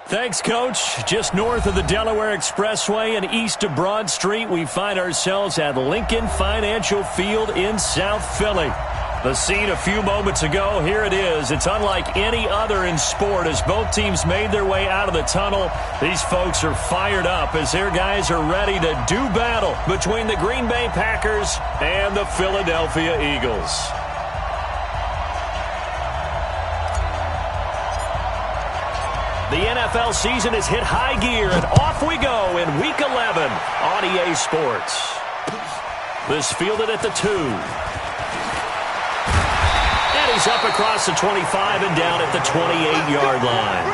Thanks, Coach. Just north of the Delaware Expressway and east of Broad Street, we find ourselves at Lincoln Financial Field in South Philly. The scene a few moments ago, here it is. It's unlike any other in sport as both teams made their way out of the tunnel. These folks are fired up as their guys are ready to do battle between the Green Bay Packers and the Philadelphia Eagles. The NFL season has hit high gear, and off we go in Week 11 on EA Sports. This fielded at the 2. He's up across the 25 and down at the 28-yard line.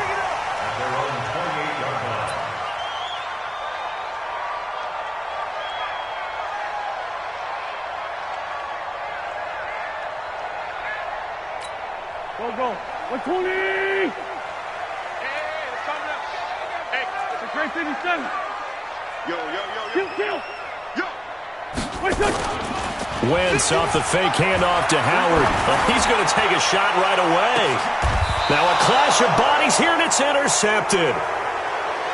Go. 120! Hey, it's coming up. Hey, it's a great 57. Yo. Kill. Wake up. Wentz off the fake handoff to Howard. Oh, he's going to take a shot right away. Now a clash of bodies here, and it's intercepted.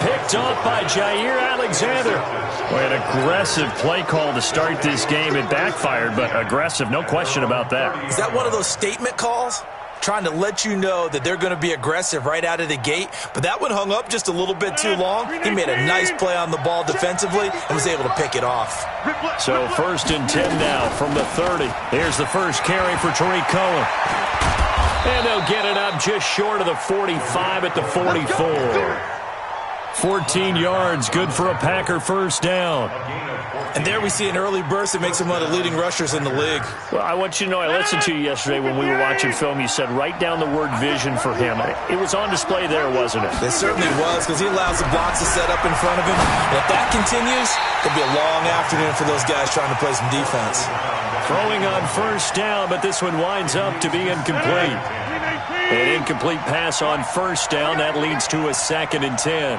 Picked off by Jair Alexander. Boy, an aggressive play call to start this game. It backfired, but aggressive, no question about that. Is that one of those statement calls? Trying to let you know that they're going to be aggressive right out of the gate, but that one hung up just a little bit too long. He made a nice play on the ball defensively and was able to pick it off. So 1st and 10 now from the 30. Here's the first carry for Tariq Cohen. And they'll get it up just short of the 45 at the 44. 14 yards, good for a Packer first down. And there we see an early burst that makes him one of the leading rushers in the league. Well, I want you to know, I listened to you yesterday when we were watching film. You said write down the word vision for him. It was on display there, wasn't it? It certainly was, because he allows the blocks to set up in front of him. And if that continues, it'll be a long afternoon for those guys trying to play some defense. Throwing on first down, but this one winds up to be incomplete. An incomplete pass on first down. That leads to a 2nd and 10.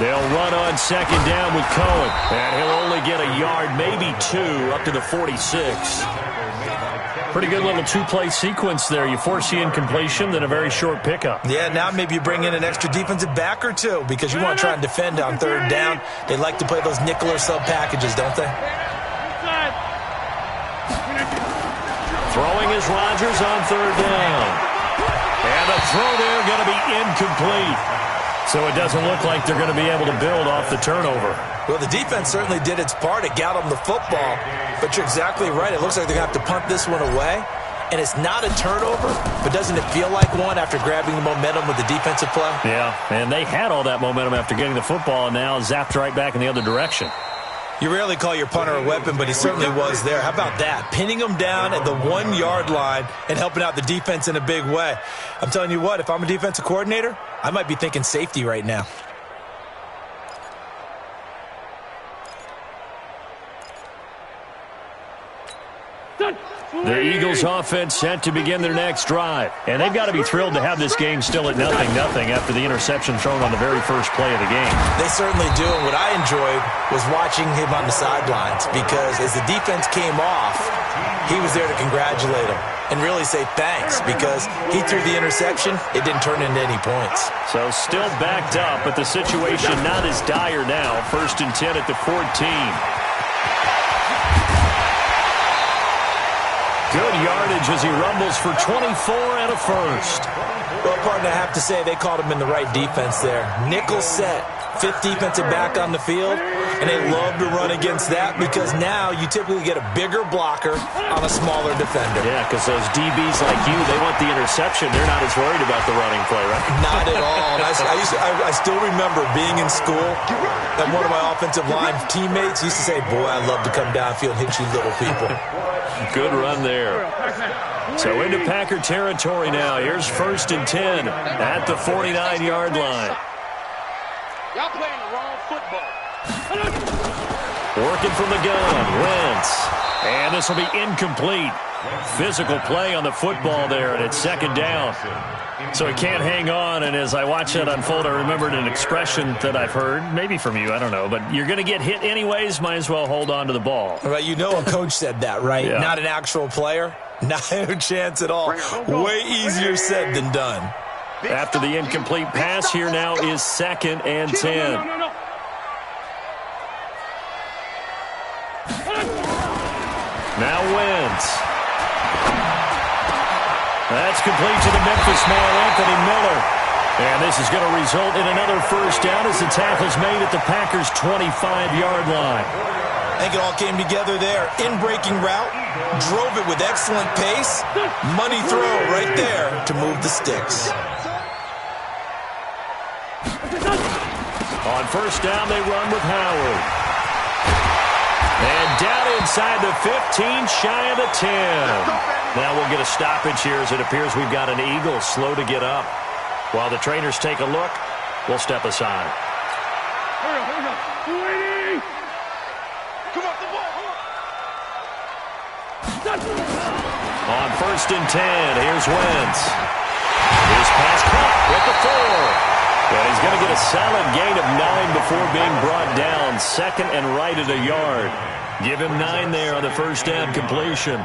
They'll run on 2nd down with Cohen. And he'll only get a yard, maybe 2, up to the 46. Pretty good little 2-play sequence there. You force the incompletion, then a very short pickup. Yeah, now maybe you bring in an extra defensive back or two because you want to try and defend on 3rd down. They like to play those nickel or sub packages, don't they? Throwing is Rodgers on 3rd down. And the throw there going to be incomplete. So it doesn't look like they're going to be able to build off the turnover. Well, the defense certainly did its part. It got them the football. But you're exactly right. It looks like they're going to have to punt this one away. And it's not a turnover, but doesn't it feel like one after grabbing the momentum with the defensive play? Yeah, and they had all that momentum after getting the football and now zapped right back in the other direction. You rarely call your punter a weapon, but he certainly was there. How about that? Pinning him down at the 1-yard line and helping out the defense in a big way. I'm telling you what, if I'm a defensive coordinator, I might be thinking safety right now. The Eagles offense set to begin their next drive. And they've got to be thrilled to have this game still at 0-0 after the interception thrown on the very first play of the game. They certainly do. And what I enjoyed was watching him on the sidelines because as the defense came off, he was there to congratulate him and really say thanks because he threw the interception. It didn't turn into any points. So still backed up, but the situation not as dire now. 1st and 10 at the 14. Good yardage as he rumbles for 24 and a first. Well, partner, I have to say they called him in the right defense there. Nickel set, 5th defensive back on the field, and they love to run against that because now you typically get a bigger blocker on a smaller defender. Yeah, because those DBs like you, they want the interception. They're not as worried about the running play, right? Not at all. And I still remember being in school, and one of my offensive line teammates used to say, boy, I love to come downfield and hit you little people. Good run there. So into Packer territory now. Here's 1st and 10 at the 49-yard line. Y'all playing the wrong football. Working from the gun, Wentz. And this will be incomplete. Physical play on the football there, and it's 2nd down. So he can't hang on, and as I watch that unfold, I remembered an expression that I've heard, maybe from you, I don't know, but you're going to get hit anyways, might as well hold on to the ball. Right, you know a coach said that, right? Yeah. Not an actual player. Not a chance at all. Way easier said than done. After the incomplete pass, here now is 2nd and 10. Now Wentz. That's complete to the Memphis man, Anthony Miller. And this is going to result in another first down as the tackle's made at the Packers' 25-yard line. I think it all came together there. In-breaking route, drove it with excellent pace. Money throw right there to move the sticks. On first down, they run with Howard. And down inside the 15, shy of the 10. Now we'll get a stoppage here as it appears we've got an Eagle slow to get up. While the trainers take a look, we'll step aside. On first and 10, here's Wentz. His pass caught with the 4. And he's going to get a solid gain of 9 before being brought down. 2nd and right at a yard. Give him 9 there on the first down completion.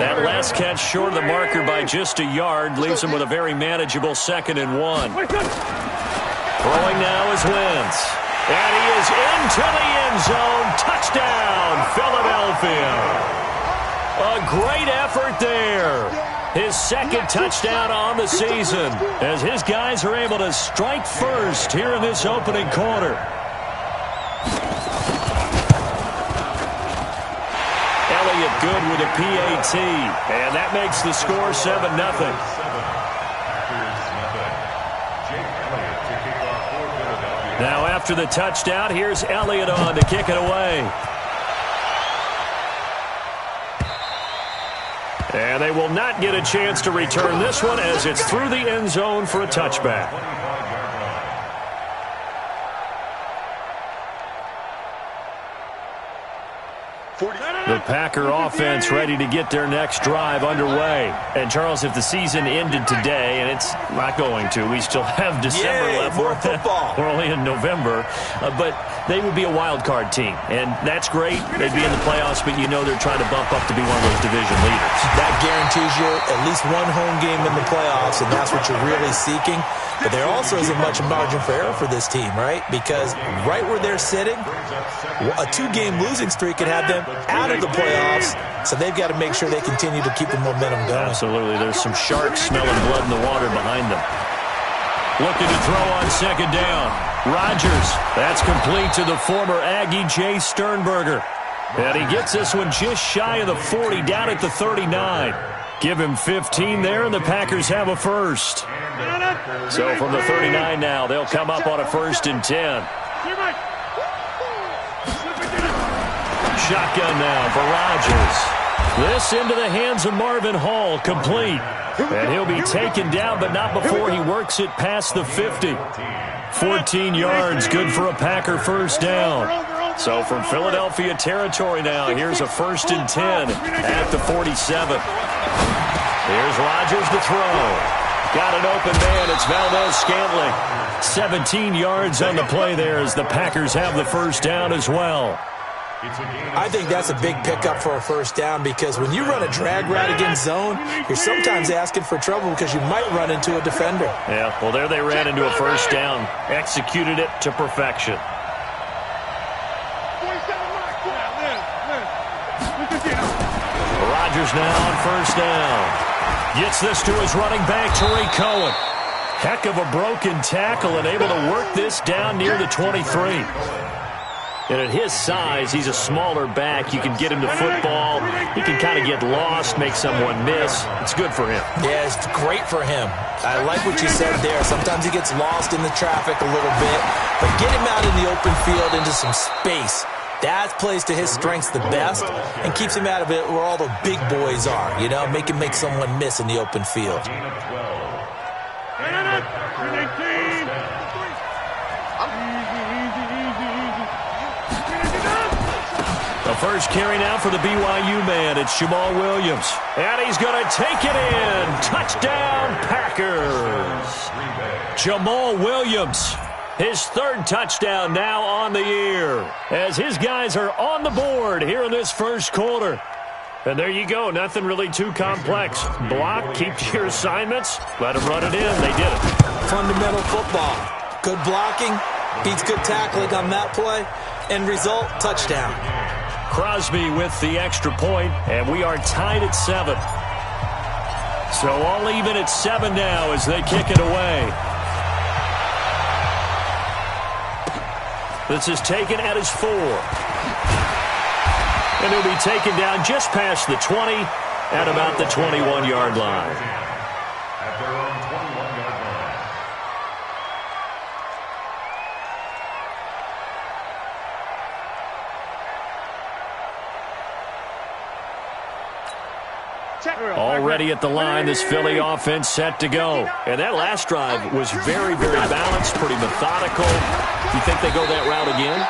That last catch short of the marker by just a yard leaves him with a very manageable 2nd and 1. Throwing now is Wentz. And he is into the end zone. Touchdown, Philadelphia. A great effort there. His 2nd touchdown on the season as his guys are able to strike first here in this opening quarter. Elliott good with a PAT, and that makes the score 7-0. Now after the touchdown, here's Elliott on to kick it away. And they will not get a chance to return this one as it's through the end zone for a touchback. The Packer offense ready to get their next drive underway. And, Charles, if the season ended today, and it's not going to, we still have December left. More football. We're only in November. But they would be a wild card team. And that's great. They'd be in the playoffs, but you know they're trying to bump up to be one of those division leaders. That guarantees you at least one home game in the playoffs, and that's what you're really seeking. But there also isn't much margin for error for this team, right? Because right where they're sitting, a 2-game losing streak could have them out of the playoffs, so they've got to make sure they continue to keep the momentum going. Absolutely. There's some sharks smelling blood in the water behind them. Looking to throw on 2nd down. Rodgers. That's complete to the former Aggie Jay Sternberger. And he gets this one just shy of the 40, down at the 39. Give him 15 there, and the Packers have a first. So from the 39 now, they'll come up on a 1st and 10. Shotgun now for Rodgers. This into the hands of Marvin Hall, complete. And he'll be taken down, but not before he works it past the 50. 14 yards, good for a Packer first down. So from Philadelphia territory now, here's a 1st and 10 at the 47. Here's Rodgers to throw. Got an open man. It's Valdez-Scantling. 17 yards on the play there as the Packers have the first down as well. I think that's a big pickup for a first down because when you run a drag route against zone, you're sometimes asking for trouble because you might run into a defender. Yeah, well, there they ran into a first down. Executed it to perfection. Rodgers now on first down. Gets this to his running back, Tariq Cohen. Heck of a broken tackle and able to work this down near the 23. And at his size, he's a smaller back. You can get him to football. He can kind of get lost, make someone miss. It's good for him. Yeah, it's great for him. I like what you said there. Sometimes he gets lost in the traffic a little bit. But get him out in the open field into some space. That plays to his strengths the best and keeps him out of it where all the big boys are. You know, make him make someone miss in the open field. The first carry now for the BYU man. It's Jamal Williams. And he's going to take it in. Touchdown, Packers. Jamal Williams. His 3rd touchdown now on the year as his guys are on the board here in this first quarter. And there you go. Nothing really too complex. Block, keep your assignments, let them run it in. They did it. Fundamental football. Good blocking, beats good tackling on that play, and result, touchdown. Crosby with the extra point, and we are tied at 7. So all even at 7 now as they kick it away. This is taken at his 4. And he'll be taken down just past the 20 at about the 21-yard line. At their own 21-yard line. Already at the line, this Philly offense set to go. And that last drive was very, very balanced, pretty methodical. You think they go that route again?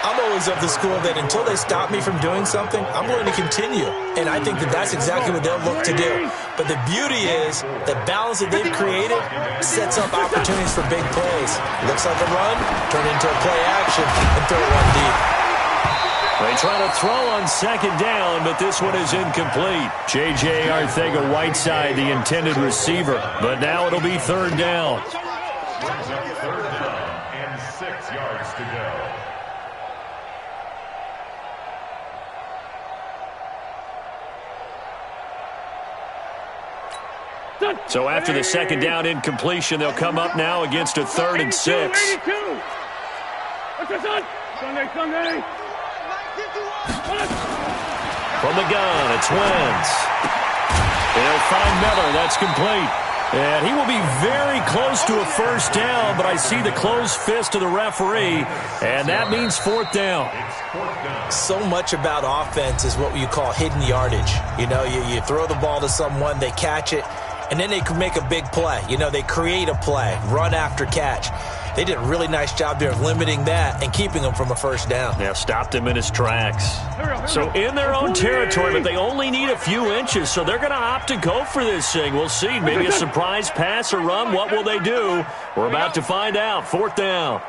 I'm always of the school that until they stop me from doing something, I'm going to continue. And I think that that's exactly what they'll look to do. But the beauty is the balance that they've created sets up opportunities for big plays. Looks like a run, turn into a play action, and throw one deep. They try to throw on second down, but this one is incomplete. J.J. Arcega-Whiteside, the intended receiver. But now it'll be third down. Third down and 6 yards to go. So after the second down incompletion, they'll come up now against a 3rd and 6. Sunday. From the gun, it's Wentz. They'll find Miller. That's complete. And he will be very close to a first down, but I see the closed fist of the referee, and that means 4th down. So much about offense is what you call hidden yardage. You know, you throw the ball to someone, they catch it, and then they can make a big play. You know, they create a play, run after catch. They did a really nice job there of limiting that and keeping him from a first down. Yeah, stopped him in his tracks. So in their own territory, but they only need a few inches, so they're going to opt to go for this thing. We'll see. Maybe a surprise pass or run. What will they do? We're about to find out. 4th down.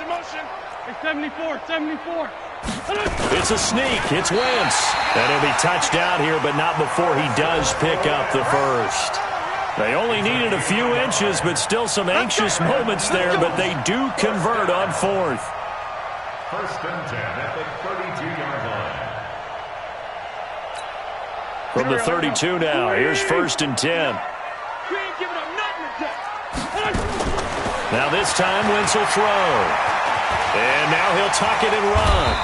Motion. It's 74. It's a sneak. It's Wentz. And he'll be touched out here, but not before he does pick up the first. They only needed a few inches, but still some anxious moments there, but they do convert on 4th. 1st and 10 at the 32-yard line. From the 32 now, here's 1st and 10. Now this time, Wentz will throw. And now he'll tuck it and run.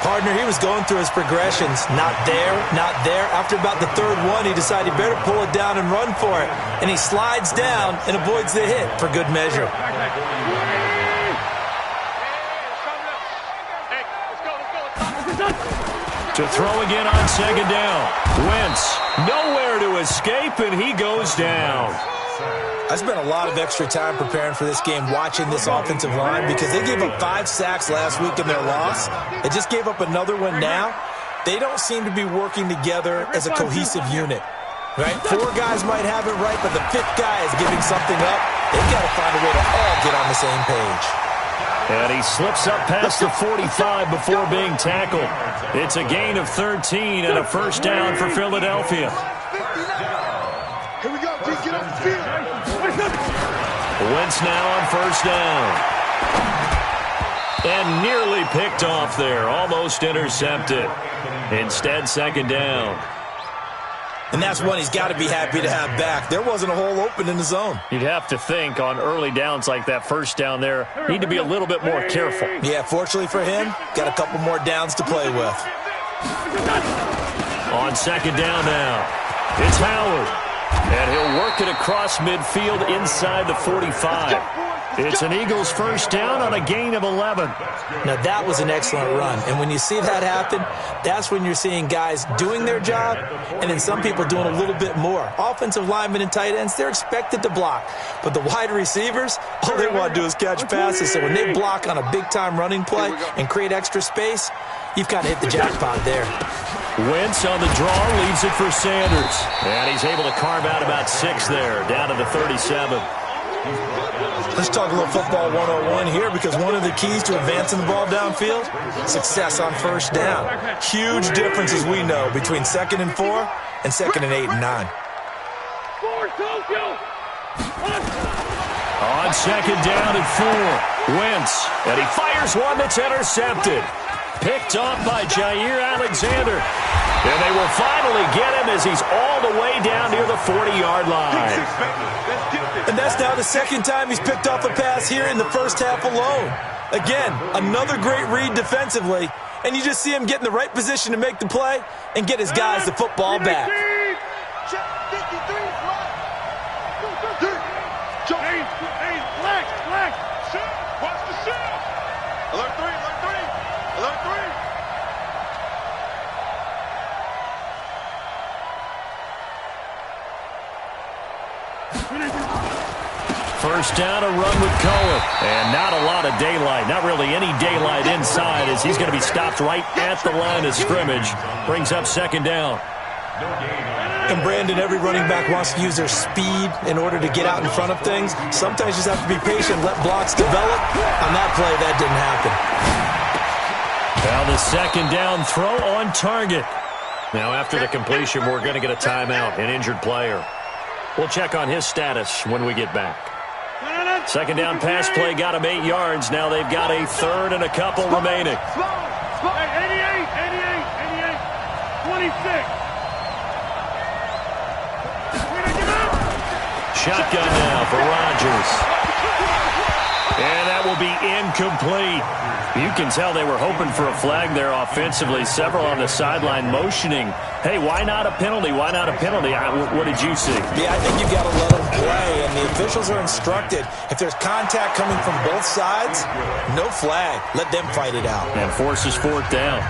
Partner, he was going through his progressions. Not there. After about the 3rd one, he decided he better pull it down and run for it. And he slides down and avoids the hit for good measure. To throw again on second down. Wentz nowhere to escape, and he goes down. I spent a lot of extra time preparing for this game watching this offensive line because they gave up 5 sacks last week in their loss. They just gave up another one now. They don't seem to be working together as a cohesive unit. Right? 4 guys might have it right, but the 5th guy is giving something up. They've got to find a way to all get on the same page. And he slips up past the 45 before being tackled. It's a gain of 13 and a first down for Philadelphia. Here we go. Just get off the field. Wentz now on first down. And nearly picked off there. Almost intercepted. Instead, second down. And that's one he's got to be happy to have back. There wasn't a hole open in the zone. You'd have to think on early downs like that first down there, need to be a little bit more careful. Yeah, fortunately for him, got a couple more downs to play with. On second down now, it's Howard. And he'll work it across midfield inside the 45. It's an Eagles first down on a gain of 11. Now, that was an excellent run. And when you see that happen, that's when you're seeing guys doing their job and then some people doing a little bit more. Offensive linemen and tight ends, they're expected to block. But the wide receivers, all they want to do is catch passes. So when they block on a big-time running play and create extra space, you've got to hit the jackpot there. Wentz on the draw, leaves it for Sanders. And he's able to carve out about 6 there, down to the 37. Let's talk a little football 101 here, because one of the keys to advancing the ball downfield, success on first down. Huge difference, as we know, between 2nd and 4 and 2nd and 8 and 9. On 2nd down and 4, Wentz, and he fires one that's intercepted. Picked off by Jair Alexander. And they will finally get him as he's all the way down near the 40-yard line. And that's now the 2nd time he's picked off a pass here in the first half alone. Again, another great read defensively, and you just see him get in the right position to make the play and get his guys the football back. Watch the shot. Alert 3, alert 3, alert 3. First down, a run with Cohen. And not a lot of daylight. Not really any daylight inside, as he's going to be stopped right at the line of scrimmage. Brings up 2nd down. And Brandon, every running back wants to use their speed in order to get out in front of things. Sometimes you just have to be patient, let blocks develop. On that play, that didn't happen. Now the 2nd down throw on target. Now after the completion, we're going to get a timeout, an injured player. We'll check on his status when we get back. 2nd down pass play got him 8 yards. Now they've got a 3rd and a couple remaining. 88, 26. Shotgun now for Rodgers. And that will be incomplete. You can tell they were hoping for a flag there offensively. Several on the sideline motioning, hey, why not a penalty? Why not a penalty? What did you see? Yeah, I think you've got to let them play, and the officials are instructed. If there's contact coming from both sides, no flag. Let them fight it out. And forces 4th down.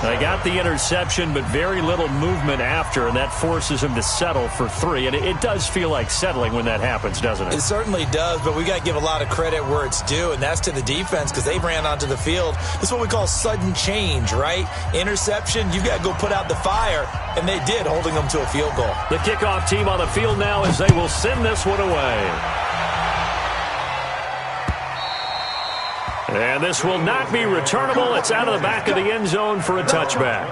They got the interception, but very little movement after, and that forces him to settle for 3. And it does feel like settling when that happens, doesn't it? It certainly does, but we got to give a lot of credit where it's due, and that's to the defense, because they ran onto the field. This is what we call sudden change, right? Interception, you've got to go put out the fire, and they did, holding them to a field goal. The kickoff team on the field now as they will send this one away. And this will not be returnable. It's out of the back of the end zone for a touchback.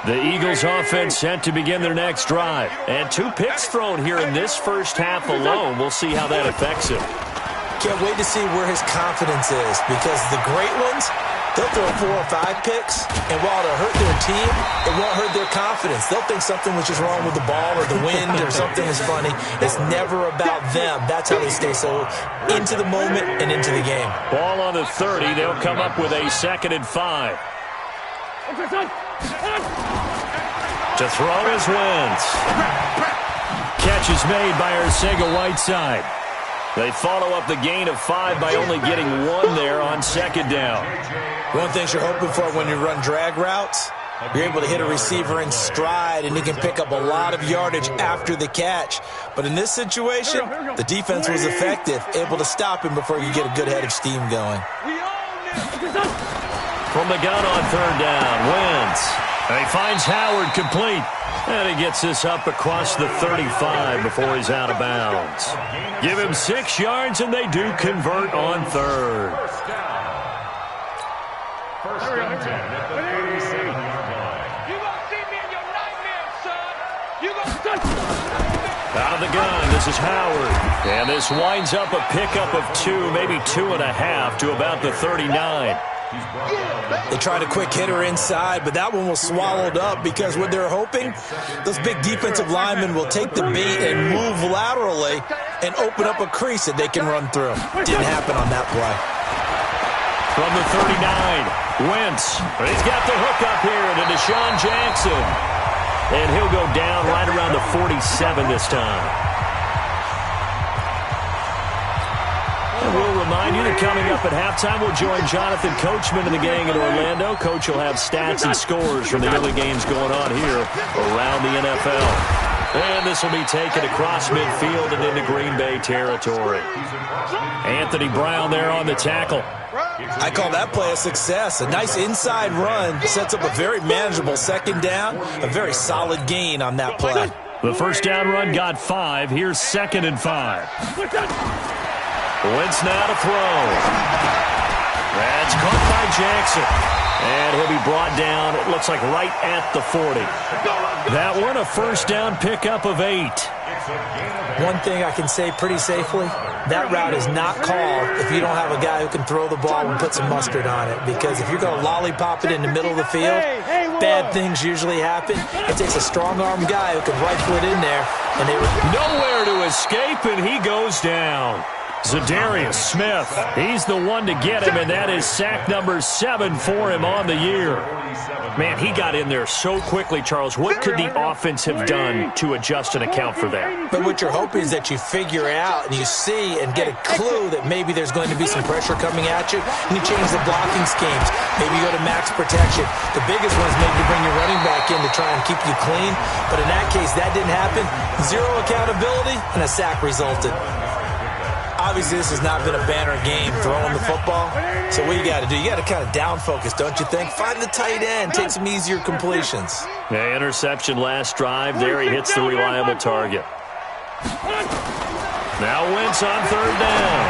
The Eagles offense set to begin their next drive. And 2 picks thrown here in this first half alone. We'll see how that affects him. Can't wait to see where his confidence is, because the great ones, they'll throw 4 or 5 picks, and while it'll hurt their team, it won't hurt their confidence. They'll think something was just wrong with the ball or the wind or something is funny. It's never about them. That's how they stay so into the moment and into the game. Ball on the 30. They'll come up with a 2nd and 5. To throw is Wentz. Catch is made by Arcega-Whiteside. They follow up the gain of 5 by only getting 1 there on 2nd down. One thing you're hoping for when you run drag routes, you're able to hit a receiver in stride, and he can pick up a lot of yardage after the catch. But in this situation, the defense was effective, able to stop him before you get a good head of steam going. From the gun on 3rd down, Wentz. And he finds Howard complete. And he gets this up across the 35 before he's out of bounds. Give him 6 yards, and they do convert on 3rd. First and 10 at the 37-yard line. You gonna see me in your nightmares, son. You gonna touch. Out of the gun, this is Howard. And this winds up a pickup of 2, maybe 2.5 to about the 39. They tried a quick hitter inside, but that one was swallowed up, because what they're hoping, those big defensive linemen will take the bait and move laterally and open up a crease that they can run through. Didn't happen on that play. From the 39, Wentz. But he's got the hook up here to Deshaun Jackson. And he'll go down right around the 47 this time. And we'll remind you that coming up at halftime, we'll join Jonathan Coachman and the gang in Orlando. Coach will have stats and scores from the early games going on here around the NFL. And this will be taken across midfield and into Green Bay territory. Anthony Brown there on the tackle. I call that play a success. A nice inside run sets up a very manageable second down, a very solid gain on that play. The first down run got 5. Here's 2nd and 5. Wentz now to throw. That's caught by Jackson. And he'll be brought down, it looks like right at the 40. That one a first down pickup of 8. One thing I can say pretty safely, that route is not called if you don't have a guy who can throw the ball and put some mustard on it. Because if you're going to lollipop it in the middle of the field, bad things usually happen. It takes a strong-armed guy who can rifle it in there. And they nowhere to escape, and he goes down. Zadarius Smith, he's the one to get him, and that is sack number 7 for him on the year. Man, he got in there so quickly, Charles. What could the offense have done to adjust and account for that? But what you're hoping is that you figure out and you see and get a clue that maybe there's going to be some pressure coming at you, and you change the blocking schemes. Maybe you go to max protection. The biggest one is maybe bring your running back in to try and keep you clean. But in that case, that didn't happen. 0 accountability, and a sack resulted. Obviously, this has not been a banner game throwing the football. So what you got to do, you got to kind of down focus, don't you think? Find the tight end, take some easier completions. Yeah, interception last drive. There he hits the reliable target. Now Wentz on 3rd down.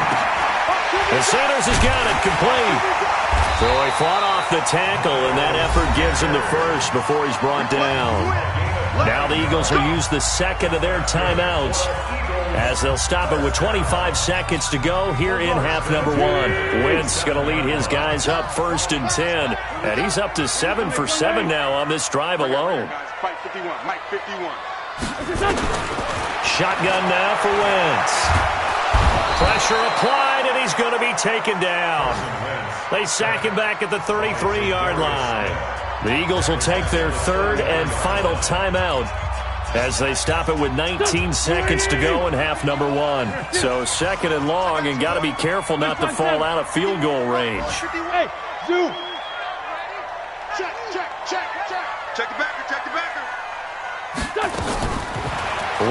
The Sanders has got it complete. So he fought off the tackle, and that effort gives him the first before he's brought down. Now the Eagles will use the second of their timeouts as they'll stop it with 25 seconds to go here in half number 1. Wentz going to lead his guys up 1st and 10. And he's up to 7 for 7 now on this drive alone. Shotgun now for Wentz. Pressure applied, and he's going to be taken down. They sack him back at the 33-yard line. The Eagles will take their 3rd and final timeout as they stop it with 19 seconds to go in half number 1. So 2nd and long, and got to be careful not to fall out of field goal range. Hey, zoom. Check. Check the backer.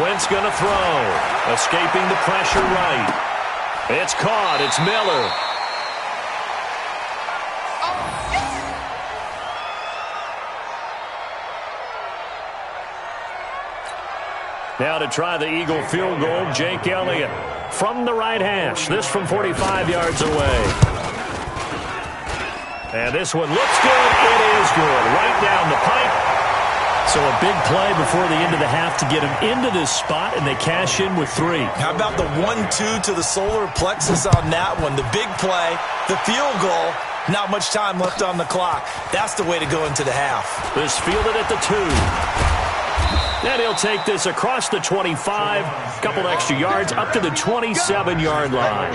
Wentz going to throw. Escaping the pressure right. It's caught. It's Miller. Now to try the Eagle field goal, Jake Elliott from the right hash. This from 45 yards away. And this one looks good. It is good. Right down the pipe. So a big play before the end of the half to get him into this spot, and they cash in with 3. How about the 1-2 to the solar plexus on that one? The big play, the field goal, not much time left on the clock. That's the way to go into the half. This fielded at the 2. And he'll take this across the 25, a couple extra yards, up to the 27-yard line.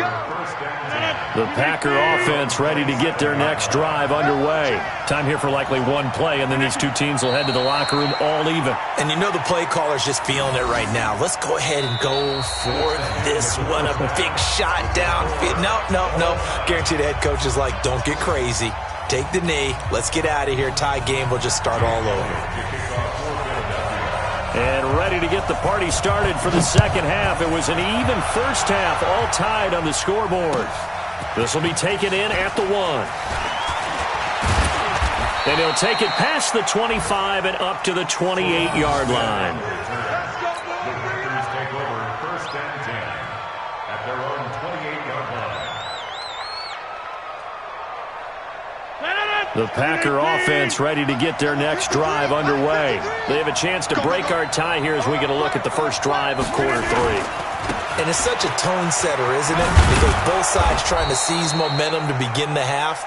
The Packer offense ready to get their next drive underway. Time here for likely one play, and then these two teams will head to the locker room all even. And you know the play caller's just feeling it right now. Let's go ahead and go for this one. A big shot downfield. No. Guaranteed the head coach is like, don't get crazy. Take the knee. Let's get out of here. Tie game will just start all over. And ready to get the party started for the second half. It was an even first half, all tied on the scoreboard. This will be taken in at the 1. And he'll take it past the 25 and up to the 28-yard line. Take over 1st and 10 at their own 28-yard line. The Packer offense ready to get their next drive underway. They have a chance to break our tie here as we get a look at the first drive of quarter 3. And it's such a tone setter, isn't it? Because both sides trying to seize momentum to begin the half.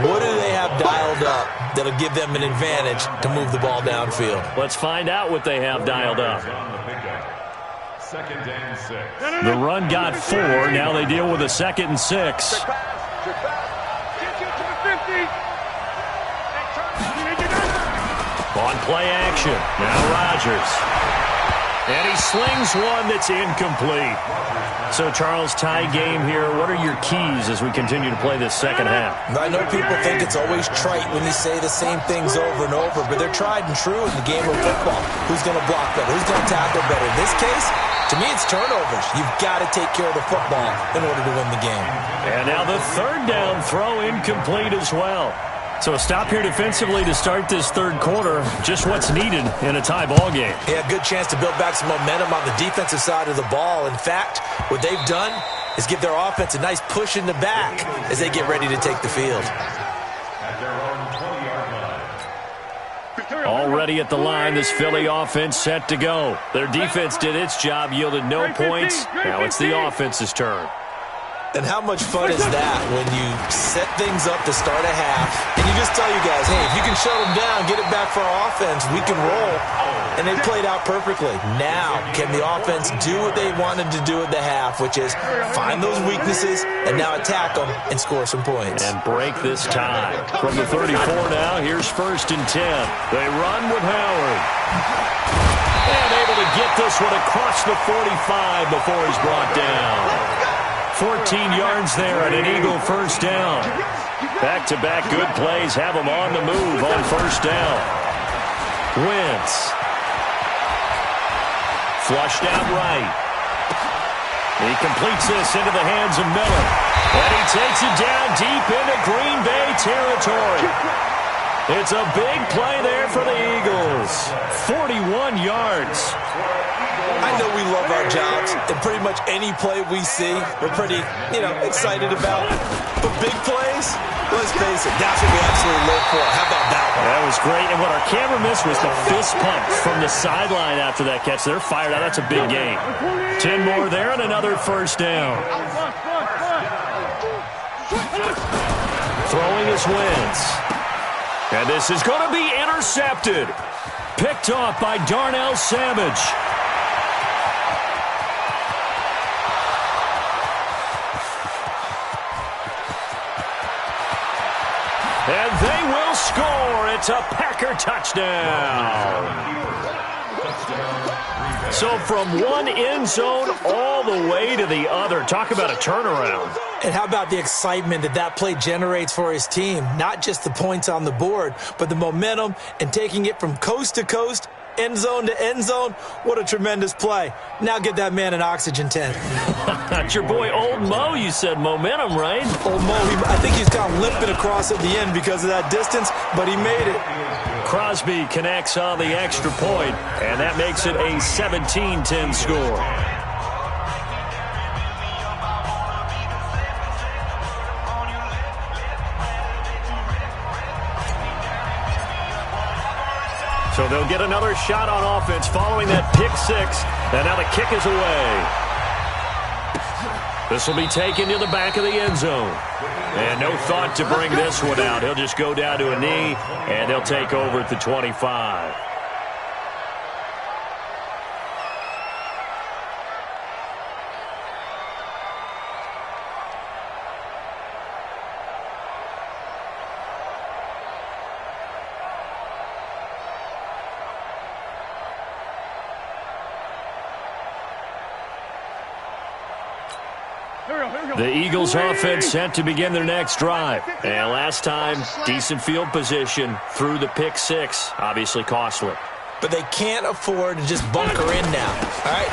What do they have dialed up that'll give them an advantage to move the ball downfield? Let's find out what they have dialed up. 2nd and 6. The run got 4. Now they deal with a 2nd and 6. On play action. Now Rodgers. And he slings one that's incomplete. So, Charles, tie game here. What are your keys as we continue to play this second half? I know people think it's always trite when you say the same things over and over, but they're tried and true in the game of football. Who's going to block better? Who's going to tackle better? In this case, to me, it's turnovers. You've got to take care of the football in order to win the game. And now the third down throw incomplete as well. So a stop here defensively to start this third quarter. Just what's needed in a tie ball game. Yeah, good chance to build back some momentum on the defensive side of the ball. In fact, what they've done is give their offense a nice push in the back as they get ready to take the field. Already at the line, this Philly offense set to go. Their defense did its job, yielded no points. Now it's the offense's turn. And how much fun is that when you set things up to start a half and you just tell you guys, hey, if you can shut them down, get it back for our offense, we can roll. And they played out perfectly. Now, can the offense do what they wanted to do at the half, which is find those weaknesses and now attack them and score some points. And break this tie. From the 34 now, here's 1st and 10. They run with Howard. And able to get this one across the 45 before he's brought down. 14 yards there and an Eagle first down. Back-to-back good plays have him on the move on first down. Wentz. Flushed out right. He completes this into the hands of Miller. And he takes it down deep into Green Bay territory. It's a big play there for the Eagles. 41 yards. I know we love our jobs, and pretty much any play we see, we're pretty, excited about. But big plays, let's face it, that's what we absolutely live for. How about that one? That was great, and what our camera missed was the fist pump from the sideline after that catch. They're fired out. That's a big game. 10 more there and another first down. Throwing is Wentz. And this is going to be intercepted. Picked off by Darnell Savage. And they will score. It's a Packer touchdown. So from one end zone all the way to the other. Talk about a turnaround. And how about the excitement that play generates for his team? Not just the points on the board, but the momentum and taking it from coast to coast, end zone to end zone. What a tremendous play. Now get that man an oxygen tent. That's your boy Old Mo. You said momentum, right? Old Mo, I think he's kind of limping across at the end because of that distance, but he made it. Crosby connects on the extra point, and that makes it a 17-10 score. So they'll get another shot on offense following that pick six. And now the kick is away. This will be taken to the back of the end zone. And no thought to bring this one out. He'll just go down to a knee, and they'll take over at the 25. The Eagles offense set to begin their next drive. And last time, decent field position through the pick six. Obviously costly. But they can't afford to just bunker in now. All right,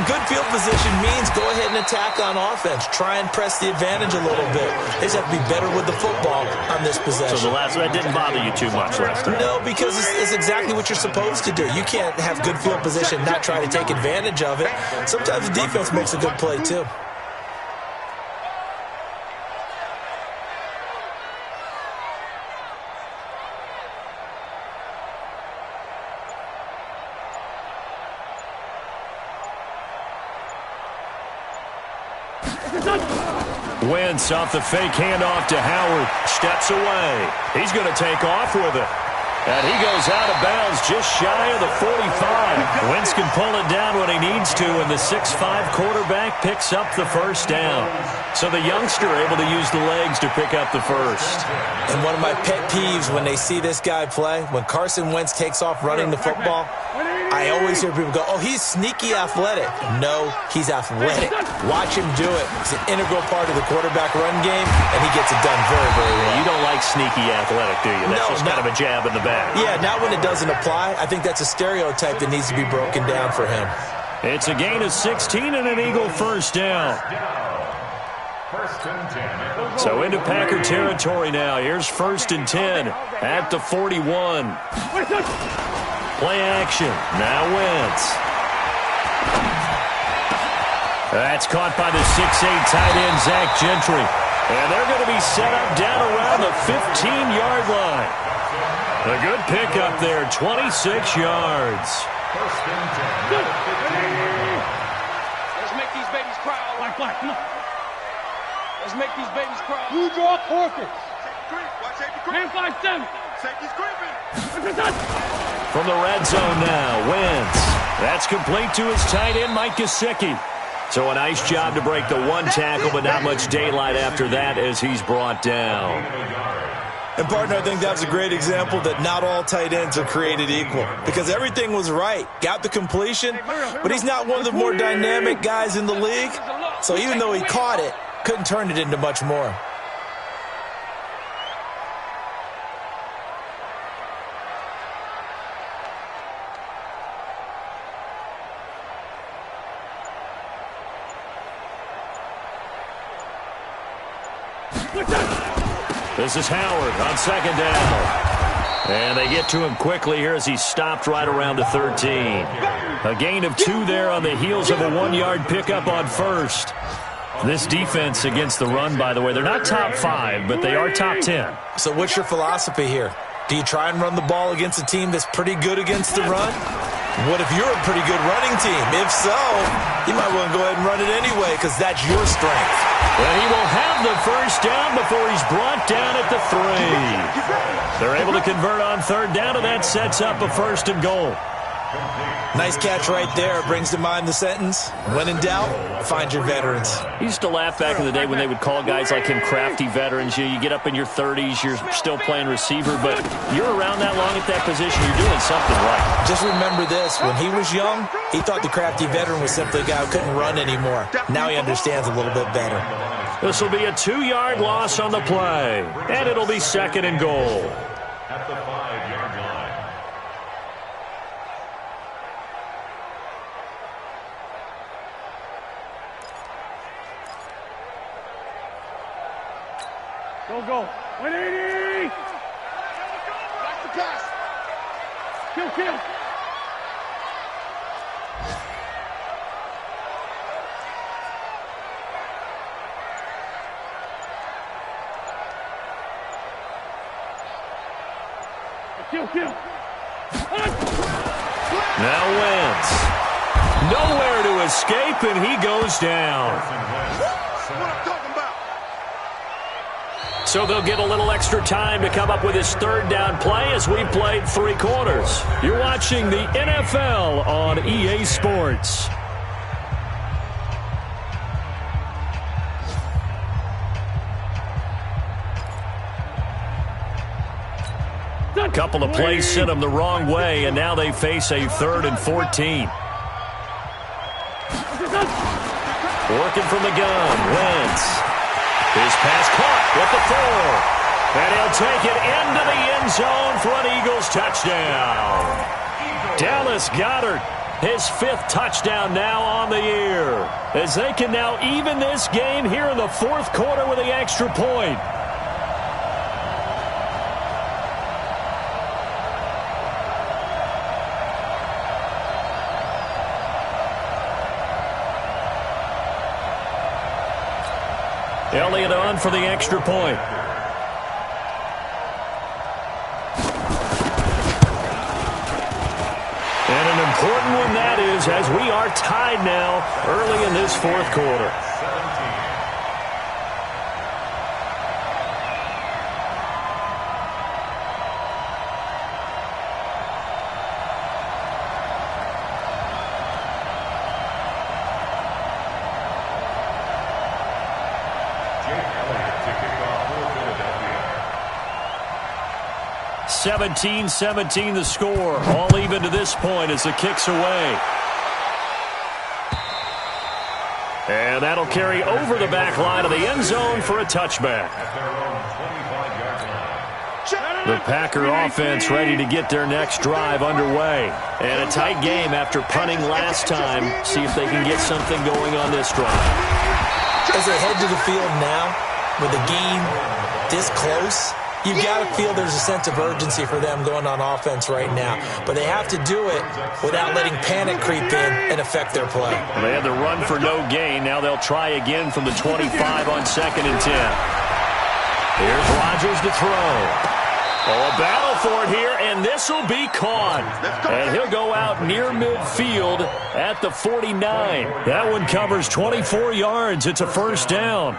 good field position means go ahead and attack on offense. Try and press the advantage a little bit. They just have to be better with the football on this possession. So the last one didn't bother you too much last time? No, because it's exactly what you're supposed to do. You can't have good field position and not try to take advantage of it. Sometimes the defense makes a good play too. Wentz off the fake handoff to Howard. Steps away. He's going to take off with it. And he goes out of bounds just shy of the 45. Wentz can pull it down when he needs to, and the 6'5" quarterback picks up the first down. So the youngster able to use the legs to pick up the first. And one of my pet peeves when they see this guy play, when Carson Wentz takes off running the football, I always hear people go, oh, he's sneaky athletic. No, he's athletic. Watch him do it. He's an integral part of the quarterback run game, and he gets it done very, very well. You don't like sneaky athletic, do you? That's just kind of a jab in the back. Yeah, not when it doesn't apply. I think that's a stereotype that needs to be broken down for him. It's a gain of 16 and an Eagle first down. So into Packer territory now. Here's 1st and 10 at the 41. Play action. Now Wentz. That's caught by the 6'8" tight end, Zach Gentry. And they're going to be set up down around the 15-yard line. A good pickup there, 26 yards. Let's make these babies cry. Black, come on. Let's make these babies cry. You draw corkers. Man 5-7. Safety's creeping. From the red zone now, Wentz. That's complete to his tight end, Mike Gesicki. So a nice job to break the one tackle, but not much daylight after that as he's brought down. And, partner, I think that's a great example that not all tight ends are created equal because everything was right. Got the completion, but he's not one of the more dynamic guys in the league. So even though he caught it, couldn't turn it into much more. This is Howard on 2nd down. And they get to him quickly here as he stopped right around the 13. A gain of 2 there on the heels of a 1-yard pickup on 1st. This defense against the run, by the way, they're not top 5, but they are top 10. So what's your philosophy here? Do you try and run the ball against a team that's pretty good against the run? What if you're a pretty good running team? If so, you might want to go ahead and run it anyway because that's your strength. Well, he will have the first down before he's brought down at the 3. They're able to convert on 3rd down, and that sets up a 1st and goal. Nice catch right there. Brings to mind the sentence, when in doubt, find your veterans. I used to laugh back in the day when they would call guys like him crafty veterans. You get up in your 30s, you're still playing receiver, but you're around that long at that position, you're doing something right. Just remember this. When he was young, he thought the crafty veteran was simply a guy who couldn't run anymore. Now he understands a little bit better. This will be a 2-yard loss on the play, and it'll be 2nd and goal. At the 5-yard line. Go. 180. Back to pass. Kill. Now Wentz. Nowhere to escape, and he goes down. What I'm talking about. So they'll get a little extra time to come up with his 3rd down play as we played 3 quarters. You're watching the NFL on EA Sports. A couple of plays sent them the wrong way, and now they face a 3rd and 14. Working from the gun, Wentz. His pass caught at the 4. And he'll take it into the end zone for an Eagles touchdown. Dallas Goedert, his 5th touchdown now on the year. As they can now even this game here in the 4th quarter with the extra point. Elliott on for the extra point. And an important one that is, as we are tied now early in this 4th quarter. 17-17 the score. All even to this point as the kick's away. And that'll carry over the back line of the end zone for a touchback. The Packer offense ready to get their next drive underway. And a tight game after punting last time. See if they can get something going on this drive. As they head to the field now, with the game this close, you've got to feel there's a sense of urgency for them going on offense right now. But they have to do it without letting panic creep in and affect their play. Well, they had the run for no gain. Now they'll try again from the 25 on 2nd and 10. Here's Rodgers to throw. Oh, a battle for it here, and this will be caught. And he'll go out near midfield at the 49. That one covers 24 yards. It's a first down.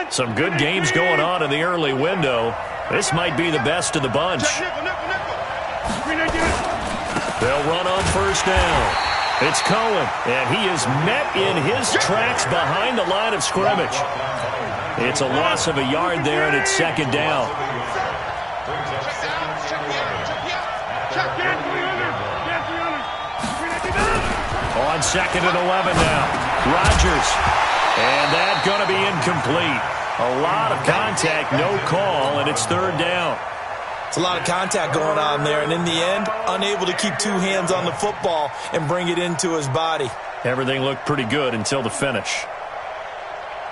Some good games going on in the early window. This might be the best of the bunch. They'll run on first down. It's Cohen, and he is met in his tracks behind the line of scrimmage. It's a loss of a yard there, and it's 2nd down. On 2nd and 11 now. Rodgers. And that's going to be incomplete. A lot of contact, no call, and it's 3rd down. It's a lot of contact going on there, and in the end, unable to keep two hands on the football and bring it into his body. Everything looked pretty good until the finish.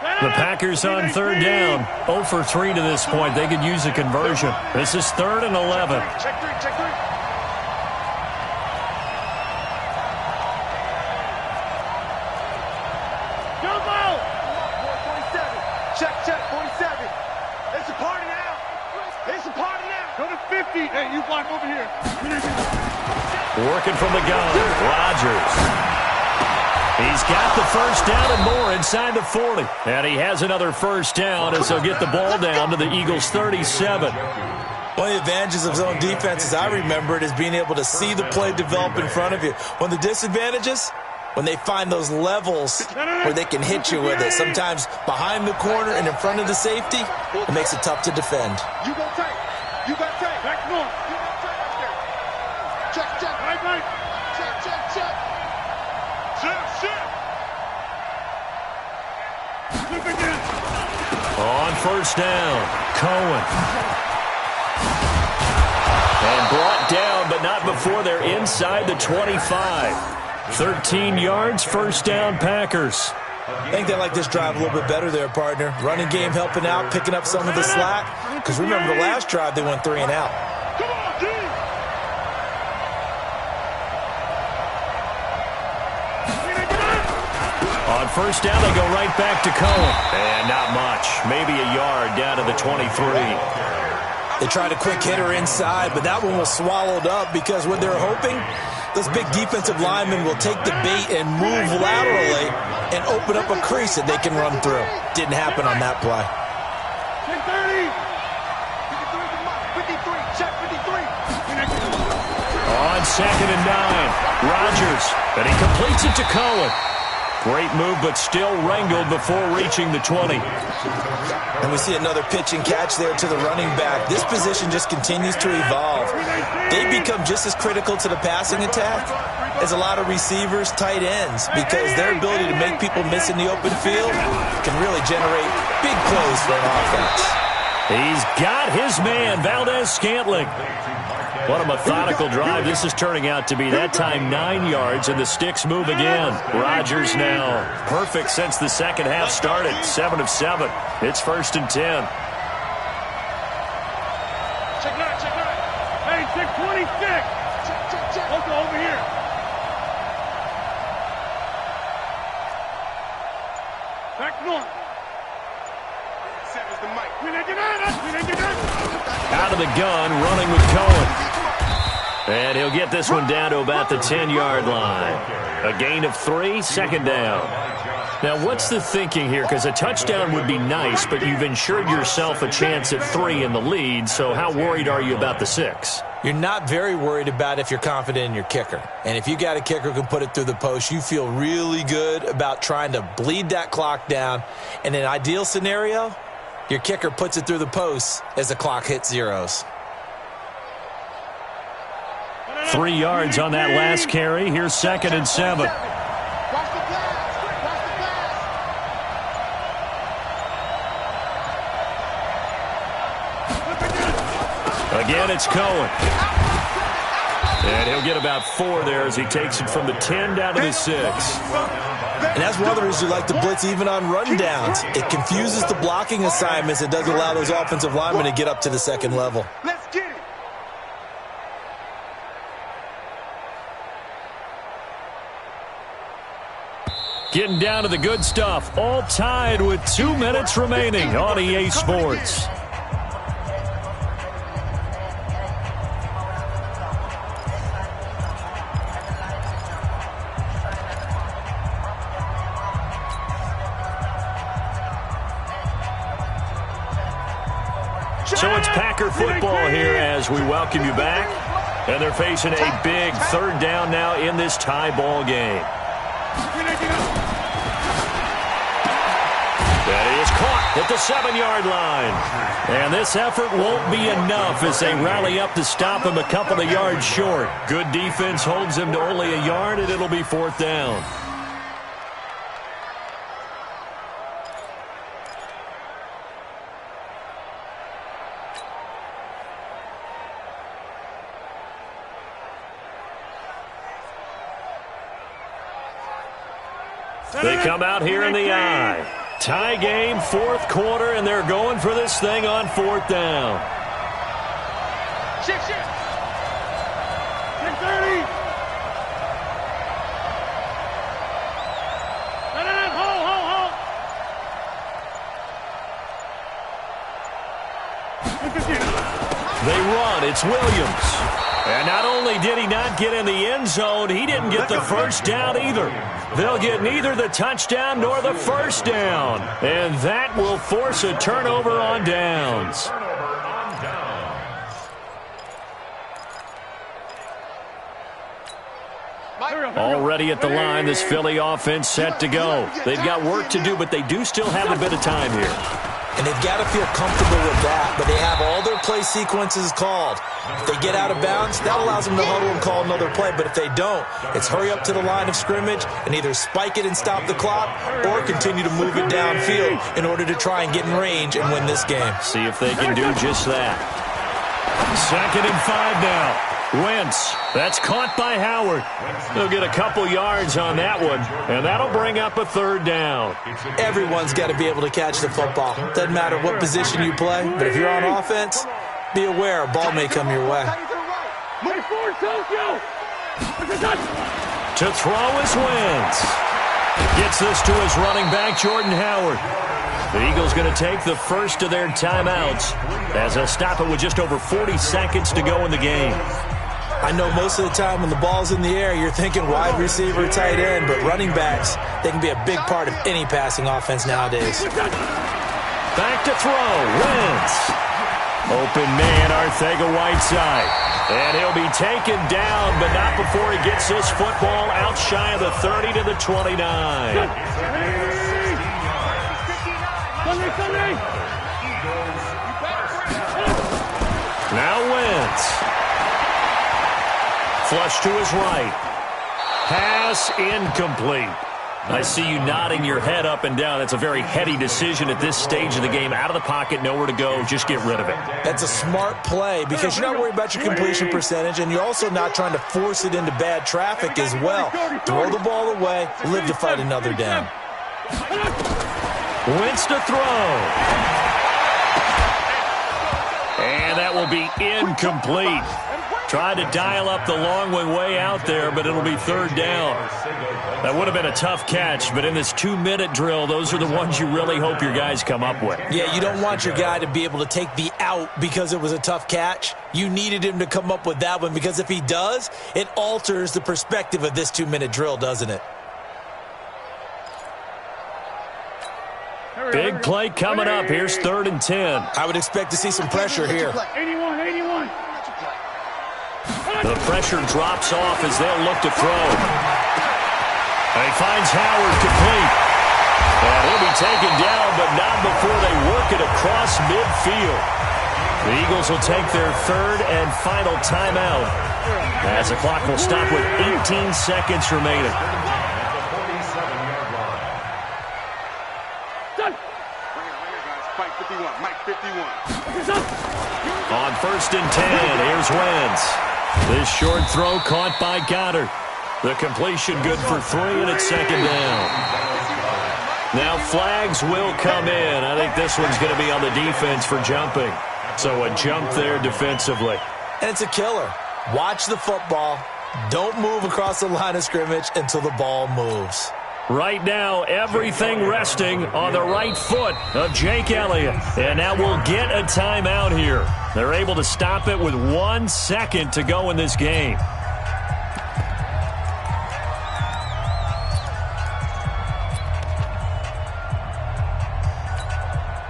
The Packers on 3rd down. 0 for 3 to this point. They could use a conversion. This is 3rd and 11. Check three, check three. Jump out! 47. Check, 47. It's a party now. It's a party now. Go to 50. Hey, you block over here. Working from the gun. Rodgers. He's got the first down and more inside the 40. And he has another first down as they'll get the ball down to the Eagles' 37. One of the advantages of zone defense, as I remember it, is being able to see the play develop in front of you. One of the disadvantages, when they find those levels where they can hit you with it. Sometimes behind the corner and in front of the safety, it makes it tough to defend. You go tight. You got tight. Back north. You got tight right there. Check. Right. Check. Flip again. On first down, Cohen. And brought down, but not before they're inside the 25. 13 yards, first down, Packers. I think they like this drive a little bit better there, partner. Running game helping out, picking up some of the slack. Because remember the last drive, they went 3 and out. Come on, G. On first down, they go right back to Cohen. And not much. Maybe a yard down to the 23. They tried a quick hitter inside, but that one was swallowed up because what they're hoping, those big defensive linemen will take the bait and move laterally and open up a crease that they can run through. Didn't happen on that play. 10-30. 53. Check 53. On 2nd and 9, Rodgers. And he completes it to Cohen. Great move, but still wrangled before reaching the 20. And we see another pitch and catch there to the running back. This position just continues to evolve. They become just as critical to the passing attack as a lot of receivers, tight ends, because their ability to make people miss in the open field can really generate big plays for an offense. He's got his man, Valdez-Scantling. What a methodical drive this is turning out to be. That time 9 yards, and the sticks move again. Rodgers now perfect since the second half started. 7 of 7. It's 1st and 10. Check 9. Hey, 626. Check. Also over here. Back north. Seven's the mic. Out of the gun, running with Cohen. And he'll get this one down to about the 10-yard line. A gain of 3, 2nd down. Now, what's the thinking here? Because a touchdown would be nice, but you've ensured yourself a chance at 3 in the lead, so how worried are you about the 6? You're not very worried about if you're confident in your kicker. And if you got a kicker who can put it through the post, you feel really good about trying to bleed that clock down. In an ideal scenario, your kicker puts it through the post as the clock hits zeros. 3 yards on that last carry. Here's 2nd and 7. Again, it's Cohen. And he'll get about 4 there as he takes it from the 10 down to the 6. And that's one of the reasons you like to blitz even on run downs. It confuses the blocking assignments. It doesn't allow those offensive linemen to get up to the second level. Let's get it. Getting down to the good stuff. All tied with 2 minutes remaining on EA Sports. So it's Packer football here as we welcome you back. And they're facing a big 3rd down now in this tie ball game. That is caught at the 7-yard line. And this effort won't be enough as they rally up to stop him a couple of yards short. Good defense holds him to only a yard, and it'll be 4th down. They come out here in the eye. Tie game, 4th quarter, and they're going for this thing on 4th down. Shift. 10-30. Hold. They run. It's Williams. And not only did he not get in the end zone, he didn't get the first down either. They'll get neither the touchdown nor the first down. And that will force a turnover on downs. Already at the line, this Philly offense set to go. They've got work to do, but they do still have a bit of time here. And they've got to feel comfortable with that, but they have all their play sequences called. If they get out of bounds, that allows them to huddle and call another play. But if they don't, it's hurry up to the line of scrimmage and either spike it and stop the clock or continue to move it downfield in order to try and get in range and win this game. See if they can do just that. 2nd and 5 now. Wentz, that's caught by Howard. They'll get a couple yards on that one, and that'll bring up a 3rd down. Everyone's got to be able to catch the football. Doesn't matter what position you play, but if you're on offense, be aware a ball may come your way. To throw is Wentz. Gets this to his running back, Jordan Howard. The Eagles going to take the first of their timeouts as they'll stop it with just over 40 seconds to go in the game. I know most of the time when the ball's in the air, you're thinking wide receiver, tight end, but running backs, they can be a big part of any passing offense nowadays. Back to throw, Wentz. Open man, Arcega-Whiteside. And he'll be taken down, but not before he gets this football out shy of the 30 to the 29. Now Wentz. Flush to his right. Pass incomplete. I see you nodding your head up and down. That's a very heady decision at this stage of the game. Out of the pocket, nowhere to go. Just get rid of it. That's a smart play because you're not worried about your completion percentage, and you're also not trying to force it into bad traffic as well. Throw the ball away, live to fight another down. Wentz to throw. And that will be incomplete. Tried to dial up the long way out there, but it'll be 3rd down. That would have been a tough catch, but in this 2-minute drill, those are the ones you really hope your guys come up with. Yeah, you don't want your guy to be able to take the out because it was a tough catch. You needed him to come up with that one because if he does, it alters the perspective of this 2-minute drill, doesn't it? Big play coming up. Here's 3rd and 10. I would expect to see some pressure here. 81. The pressure drops off as they'll look to throw. He finds Howard complete. And he'll be taken down, but not before they work it across midfield. The Eagles will take their third and final timeout as the clock will stop with 18 seconds remaining. On 1st and 10, here's Wentz. This short throw caught by Goddard. The completion good for 3, and it's 2nd down. Now flags will come in. I think this one's going to be on the defense for jumping. So a jump there defensively. And it's a killer. Watch the football. Don't move across the line of scrimmage until the ball moves. Right now, everything resting on the right foot of Jake Elliott. And now we'll get a timeout here. They're able to stop it with 1 second to go in this game.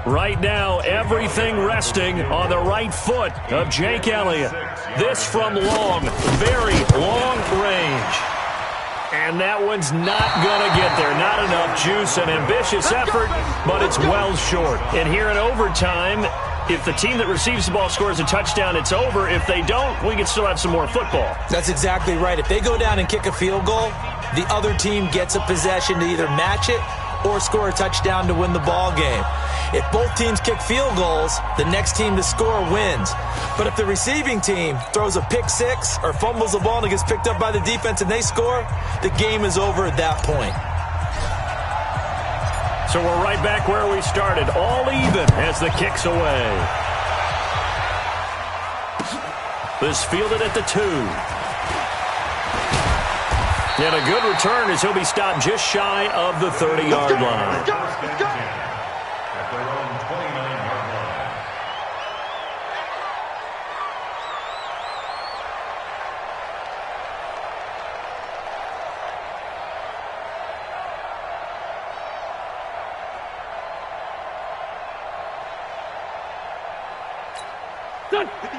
Right now, everything resting on the right foot of Jake Elliott. This from long, very long range. And that one's not going to get there. Not enough juice, an ambitious effort, but it's well short. And here in overtime, if the team that receives the ball scores a touchdown, it's over. If they don't, we can still have some more football. That's exactly right. If they go down and kick a field goal, the other team gets a possession to either match it or score a touchdown to win the ball game. If both teams kick field goals, the next team to score wins. But if the receiving team throws a pick six or fumbles the ball and it gets picked up by the defense and they score, the game is over at that point. So we're right back where we started, all even as the kick's away. This fielded at the 2. And a good return as he'll be stopped just shy of the 30-yard line. At their own 29-yard line.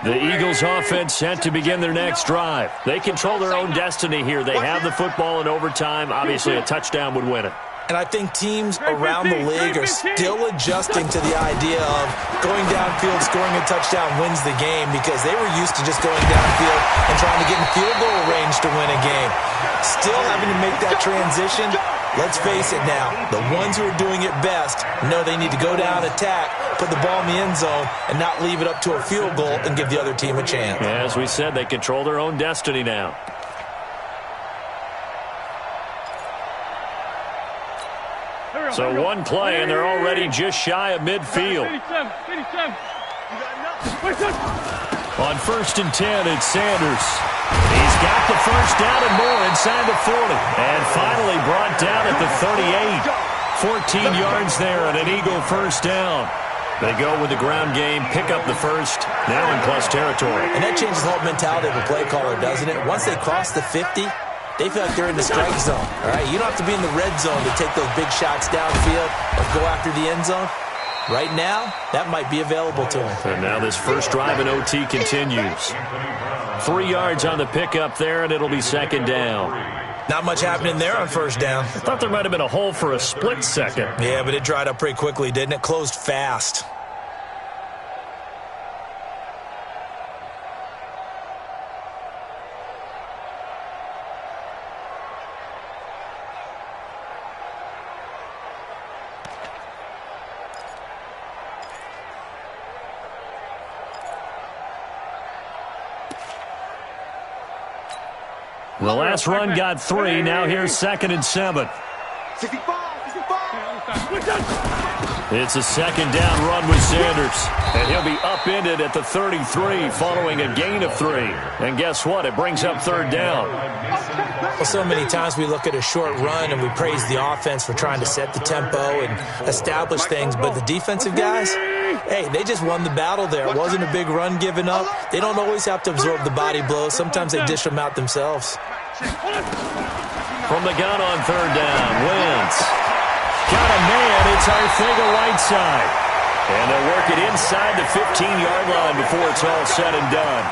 The Eagles offense set to begin their next drive. They control their own destiny here. They have the football in overtime. Obviously, a touchdown would win it. And I think teams around the league are still adjusting to the idea of going downfield, scoring a touchdown wins the game, because they were used to just going downfield and trying to get in field goal range to win a game. Still having to make that transition. Let's face it now, the ones who are doing it best know they need to go down, attack, put the ball in the end zone, and not leave it up to a field goal and give the other team a chance. As we said, they control their own destiny now. So one play, and they're already just shy of midfield. On 1st and 10, it's Sanders. He's got the first down and more inside the 40. And finally brought down at the 38. 14 yards there and an Eagle first down. They go with the ground game, pick up the first, now in plus territory. And that changes the whole mentality of a play caller, doesn't it? Once they cross the 50, they feel like they're in the strike zone. All right, you don't have to be in the red zone to take those big shots downfield or go after the end zone. Right now, that might be available to them. And now this first drive in OT continues. 3 yards on the pickup there, and it'll be 2nd down. Not much happening there on 1st down. I thought there might have been a hole for a split second. Yeah, but it dried up pretty quickly, didn't it? Closed fast. The last run got 3. Now here's 2nd and 7. It's a 2nd down run with Sanders. And he'll be upended at the 33 following a gain of 3. And guess what? It brings up 3rd down. Well, so many times we look at a short run and we praise the offense for trying to set the tempo and establish things. But the defensive guys, hey, they just won the battle there. It wasn't a big run given up. They don't always have to absorb the body blows. Sometimes they dish them out themselves. From the gun on 3rd down, Wentz. Got a man, it's Arcega-Whiteside. And they'll work it inside the 15-yard line before it's all said and done.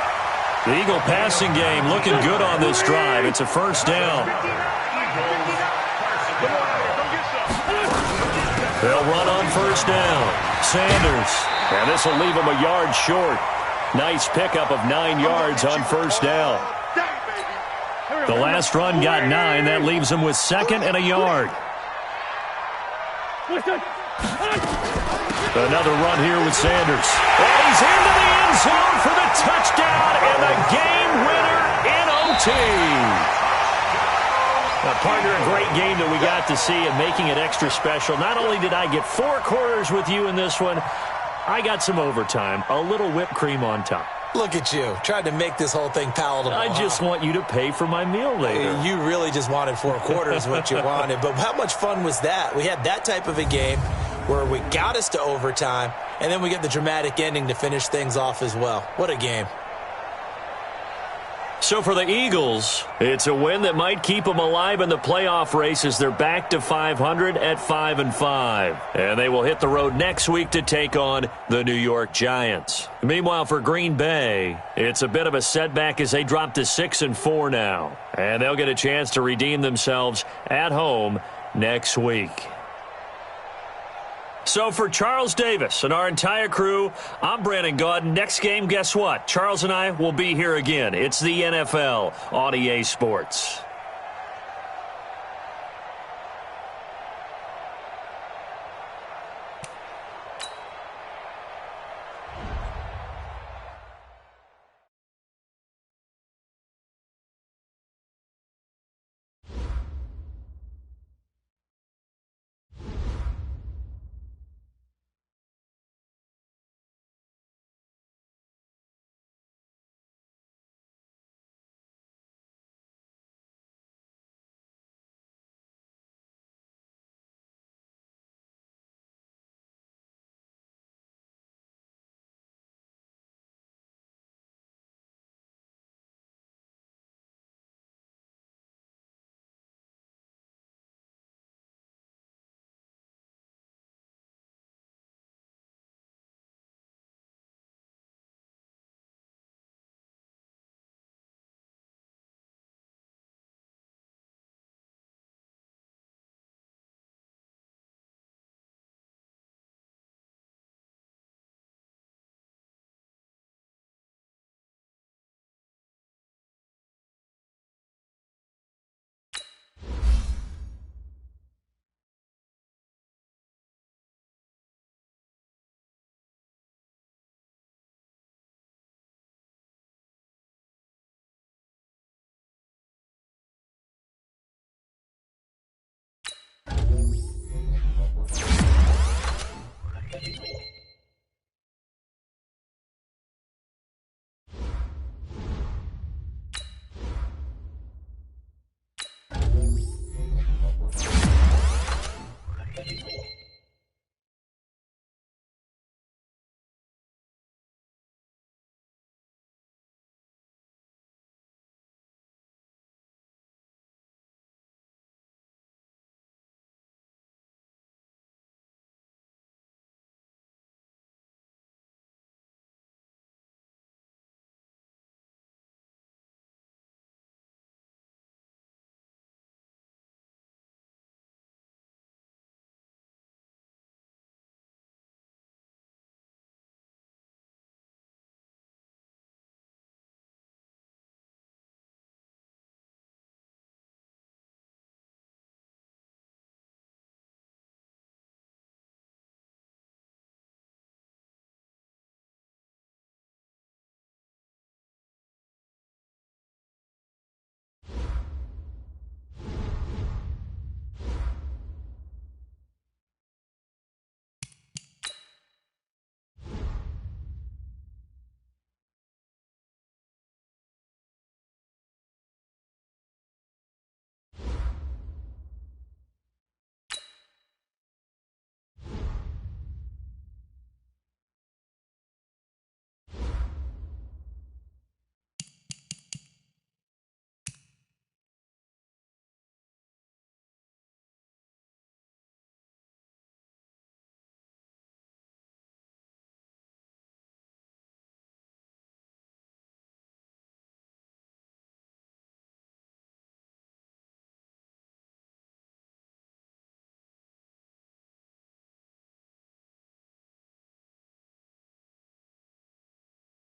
The Eagle passing game looking good on this drive. It's a first down. They'll run on first down. Sanders. And this will leave him a yard short. Nice pickup of 9 yards on first down. The last run got 9. That leaves him with 2nd and a yard. Another run here with Sanders. And he's into the end zone for the touchdown and the game winner in OT. Partner, a great game that we got to see and making it extra special. Not only did I get 4 quarters with you in this one, I got some overtime, a little whipped cream on top. Look at you, trying to make this whole thing palatable. I just want you to pay for my meal later. You really just wanted 4 quarters what you wanted. But how much fun was that? We had that type of a game where we got us to overtime, and then we get the dramatic ending to finish things off as well. What a game. So for the Eagles, it's a win that might keep them alive in the playoff race as they're back to 500 at 5-5. And they will hit the road next week to take on the New York Giants. Meanwhile, for Green Bay, it's a bit of a setback as they drop to 6-4 now. And they'll get a chance to redeem themselves at home next week. So for Charles Davis and our entire crew, I'm Brandon Gaudin. Next game, guess what? Charles and I will be here again. It's the NFL on EA Sports.